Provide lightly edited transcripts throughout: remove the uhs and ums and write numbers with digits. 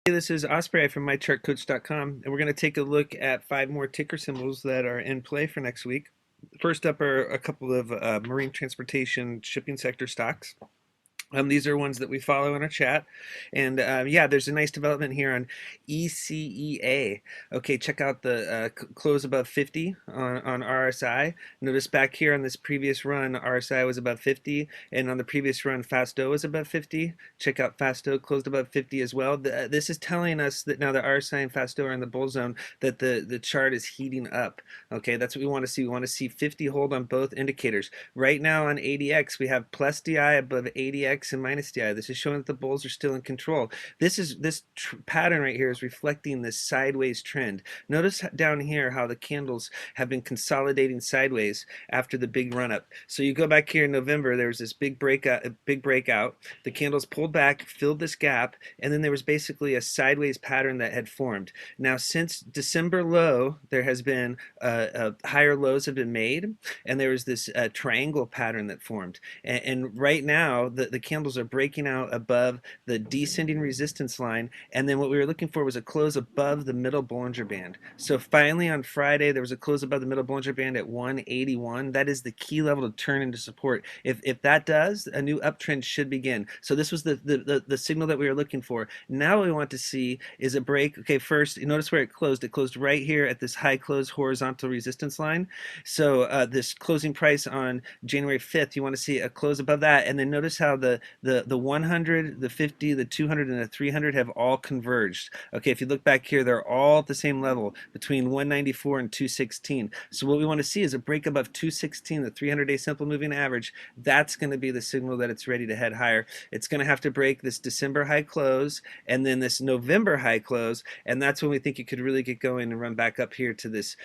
Hey, this is Ospreyeye from mychartcoach.com, and we're going to take a look at 5 more ticker symbols that are in play for next week. First up are a couple of marine transportation shipping sector stocks. These are ones that we follow in our chat. And yeah, there's a nice development here on ECEA. Okay, check out the close above 50 on RSI. Notice back here on this previous run, RSI was above 50, and on the previous run, Fasto was above 50. Check out Fasto closed above 50 as well. This is telling us that now the RSI and Fasto are in the bull zone, that the chart is heating up. Okay, that's what we want to see. We want to see 50 hold on both indicators. Right now on ADX, we have plus DI above ADX and minus DI. This is showing that the bulls are still in control. This pattern right here is reflecting this sideways trend. Notice down here how the candles have been consolidating sideways after the big run up. So you go back here in November, there was this big breakout. The candles pulled back, filled this gap, and then there was basically a sideways pattern that had formed. Now since December low, there has been higher lows have been made, and there was this triangle pattern that formed. And right now, the candles are breaking out above the descending resistance line, and then what we were looking for was a close above the middle Bollinger Band. So finally on Friday, there was a close above the middle Bollinger Band at 181. That is the key level to turn into support. If that does, a new uptrend should begin. So this was the signal that we were looking for. Now what we want to see is a break. Okay, first, you notice where it closed. It closed right here at this high close horizontal resistance line. So this closing price on January 5th, you want to see a close above that, and then notice how the 100, the 50, the 200, and the 300 have all converged. Okay, if you look back here, they're all at the same level between 194 and 216. So what we want to see is a break above 216, the 300-day simple moving average. That's going to be the signal that it's ready to head higher. It's going to have to break this December high close and then this November high close, and that's when we think it could really get going and run back up here to this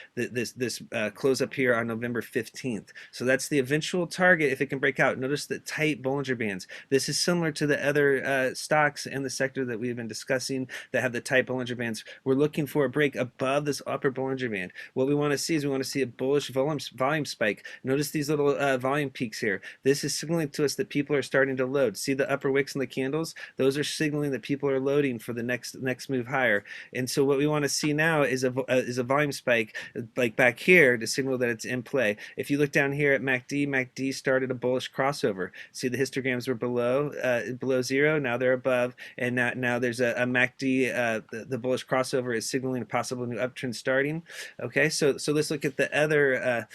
close up here on November 15th. So that's the eventual target if it can break out. Notice the tight Bollinger Bands. This is similar to the other stocks in the sector that we've been discussing that have the tight Bollinger Bands. We're looking for a break above this upper Bollinger Band. What we want to see is we want to see a bullish volume spike. Notice these little volume peaks here. This is signaling to us that people are starting to load. See the upper wicks in the candles? Those are signaling that people are loading for the next move higher. And so what we want to see now is a volume spike like back here to signal that it's in play. If you look down here at MACD started a bullish crossover. See the histograms were below zero, now they're above, and now there's a MACD, the bullish crossover is signaling a possible new uptrend starting. Okay, so let's look at the other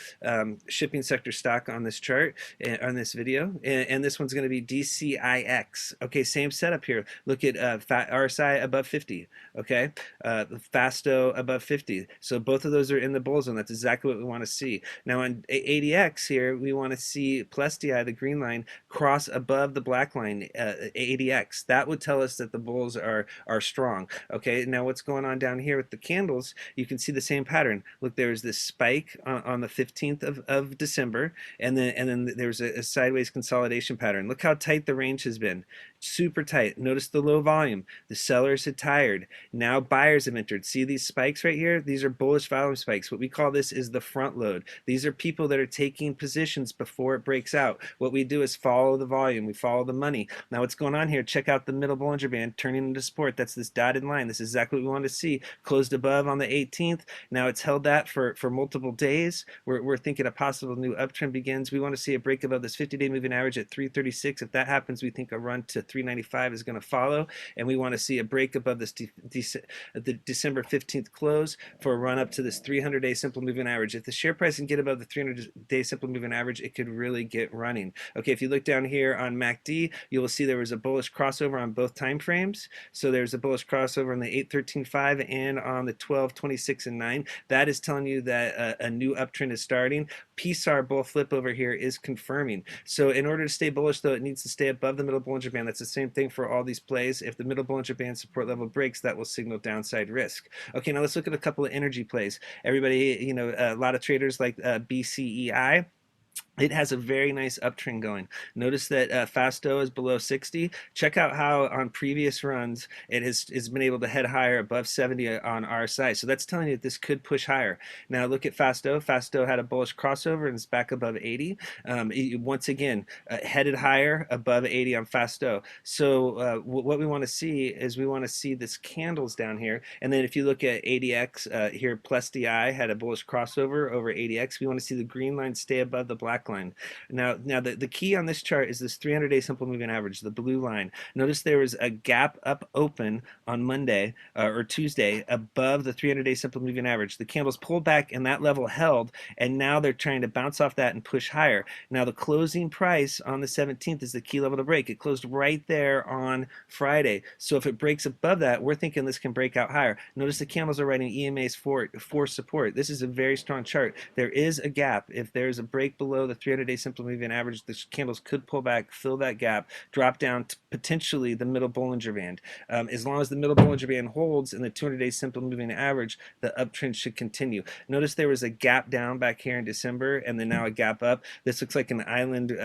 shipping sector stock on this chart, on this video, and this one's going to be DCIX. Okay, same setup here. Look at RSI above 50. Okay, Fasto above 50. So both of those are in the bull zone. That's exactly what we want to see. Now on ADX here, we want to see plus DI, the green line, cross above the black line, ADX. That would tell us that the bulls are strong. Okay, now what's going on down here with the candles? You can see the same pattern. Look, there's this spike on the 15th of December, and then there's a sideways consolidation pattern. Look how tight the range has been. Super tight. Notice the low volume. The sellers had tired. Now buyers have entered. See these spikes right here? These are bullish volume spikes. What we call this is the front load. These are people that are taking positions before it breaks out. What we do is follow the volume. We follow the money. Now what's going on here? Check out the middle Bollinger Band turning into support. That's this dotted line. This is exactly what we want to see. Closed above on the 18th. Now it's held that for multiple days. We're thinking a possible new uptrend begins. We want to see a break above this 50-day moving average at 336. If that happens, we think a run to 395 is going to follow, and we want to see a break above this the December 15th close for a run up to this 300-day simple moving average. If the share price can get above the 300-day simple moving average, it could really get running. Okay, if you look down here on MACD, you will see there was a bullish crossover on both time frames. So there's a bullish crossover on the 8.13.5 and on the 12.26 and 9. That is telling you that a new uptrend is starting. PSAR bull flip over here is confirming. So in order to stay bullish, though, it needs to stay above the middle Bollinger Band. That's the same thing for all these plays. If the middle Bollinger Band support level breaks, that will signal downside risk. Okay, now let's look at a couple of energy plays. Everybody, a lot of traders like BCEI. it has a very nice uptrend going. Notice that Fasto is below 60. Check out how on previous runs it has been able to head higher above 70 on RSI. So that's telling you that this could push higher. Now look at Fasto. Fasto had a bullish crossover and it's back above 80. Once again, headed higher above 80 on Fasto. So what we want to see is we want to see this candles down here. And then if you look at ADX here, plus DI had a bullish crossover over ADX. We want to see the green line stay above the black line. Now the key on this chart is this 300-day simple moving average, the blue line. Notice there was a gap up open on Monday or Tuesday above the 300-day simple moving average. The candles pulled back and that level held, and now they're trying to bounce off that and push higher. Now the closing price on the 17th is the key level to break. It closed right there on Friday. So if it breaks above that, we're thinking this can break out higher. Notice the candles are writing EMAs for support. This is a very strong chart. There is a gap. If there's a break below the 300-day simple moving average, the candles could pull back, fill that gap, drop down to potentially the middle Bollinger Band. As long as the middle Bollinger Band holds in the 200-day simple moving average, the uptrend should continue. Notice there was a gap down back here in December and then now a gap up. This looks like an island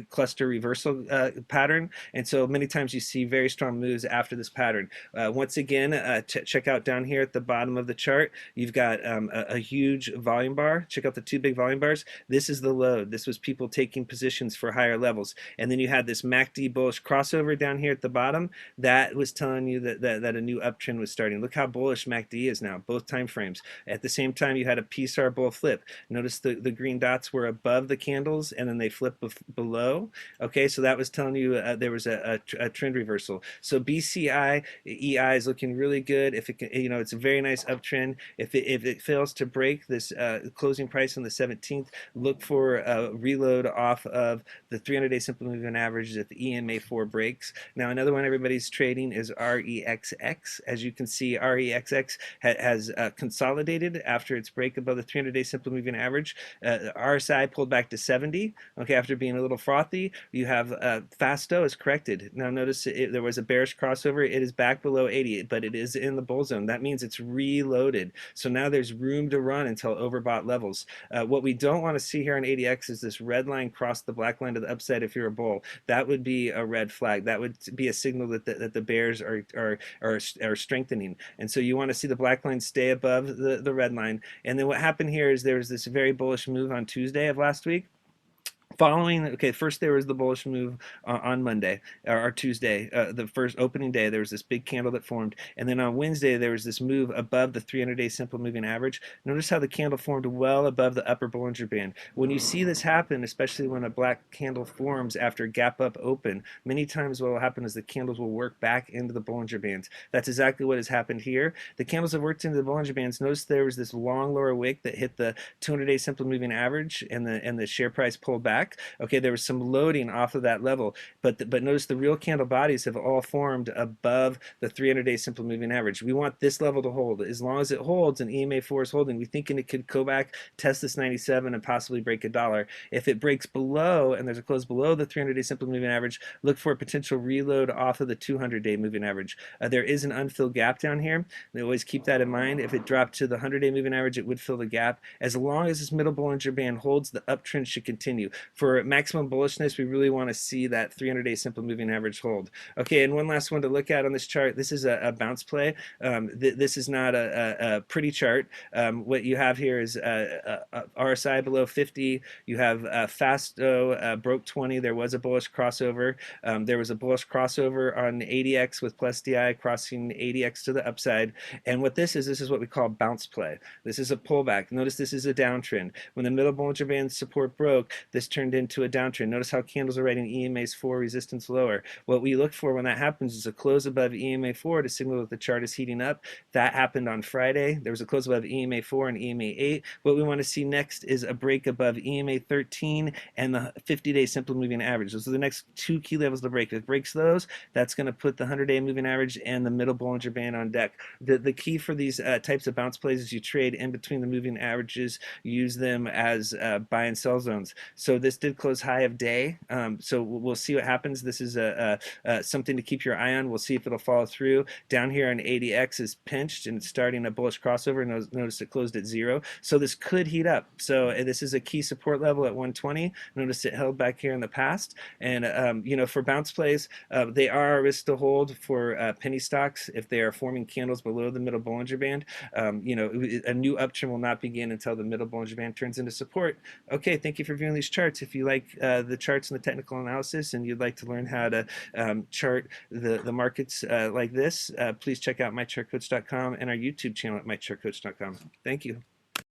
cluster reversal pattern, and so many times you see very strong moves after this pattern. Once again, check out down here at the bottom of the chart, you've got a huge volume bar. Check out the two big volume bars. This is the load. This was people taking positions for higher levels. And then you had this MACD bullish crossover down here at the bottom. That was telling you that a new uptrend was starting. Look how bullish MACD is now, both time frames. At the same time, you had a PSAR bull flip. Notice the green dots were above the candles and then they flip below. Okay, so that was telling you there was a trend reversal. So BCEI is looking really good. If it can, it's a very nice uptrend. If it fails to break this closing price on the 17th, look for a reload off of the 300-day simple moving average if the EMA4 breaks. Now another one everybody's trading is REXX. As you can see, REXX has consolidated after its break above the 300-day simple moving average. RSI pulled back to 70. Okay, after being a little frothy, you have Fasto is corrected. Now notice there was a bearish crossover. It is back below 80, but it is in the bull zone. That means it's reloaded. So now there's room to run until overbought levels. What we don't want to see here on ADX is this red line cross the black line to the upside if you're a bull. That would be a red flag. That would be a signal that the bears are strengthening. And so you want to see the black line stay above the red line. And then what happened here is there was this very bullish move on Tuesday of last week. First there was the bullish move on Monday or Tuesday, the first opening day. There was this big candle that formed, and then on Wednesday there was this move above the 300-day simple moving average. Notice how the candle formed well above the upper Bollinger Band. When you see this happen, especially when a black candle forms after gap up open, many times what will happen is the candles will work back into the Bollinger Bands. That's exactly what has happened here. The candles have worked into the Bollinger Bands. Notice there was this long lower wick that hit the 200-day simple moving average, and the share price pulled back. Okay, there was some loading off of that level, but notice the real candle bodies have all formed above the 300-day simple moving average. We want this level to hold. As long as it holds and EMA4 is holding, we think it could go back, test this 97, and possibly break $1. If it breaks below and there's a close below the 300-day simple moving average, look for a potential reload off of the 200-day moving average. There is an unfilled gap down here. They always keep that in mind. If it dropped to the 100-day moving average, it would fill the gap. As long as this middle Bollinger Band holds, the uptrend should continue. For maximum bullishness, we really want to see that 300-day simple moving average hold. Okay, and one last one to look at on this chart. This is a bounce play. This is not a pretty chart. What you have here is RSI below 50. You have Fasto broke 20. There was a bullish crossover. There was a bullish crossover on ADX with plus DI crossing ADX to the upside. And what this is what we call bounce play. This is a pullback. Notice this is a downtrend. When the middle Bollinger Band support broke, this turned into a downtrend. Notice how candles are writing EMAs 4 resistance lower. What we look for when that happens is a close above EMA 4 to signal that the chart is heating up. That happened on Friday. There was a close above EMA 4 and EMA 8. What we want to see next is a break above EMA 13 and the 50-day simple moving average. Those are the next two key levels to break. If it breaks those, that's going to put the 100-day moving average and the middle Bollinger Band on deck. The key for these types of bounce plays is you trade in between the moving averages, use them as buy and sell zones. So this this did close high of day, so we'll see what happens. This is something to keep your eye on. We'll see if it'll follow through. Down here on ADX is pinched and it's starting a bullish crossover. Notice it closed at 0, so this could heat up. So this is a key support level at 120. Notice it held back here in the past, and for bounce plays, they are a risk to hold for penny stocks if they are forming candles below the middle Bollinger Band. A new uptrend will not begin until the middle Bollinger Band turns into support. Okay, thank you for viewing these charts. If you like the charts and the technical analysis, and you'd like to learn how to chart the markets like this, please check out mychartcoach.com and our YouTube channel at mychartcoach.com. Thank you.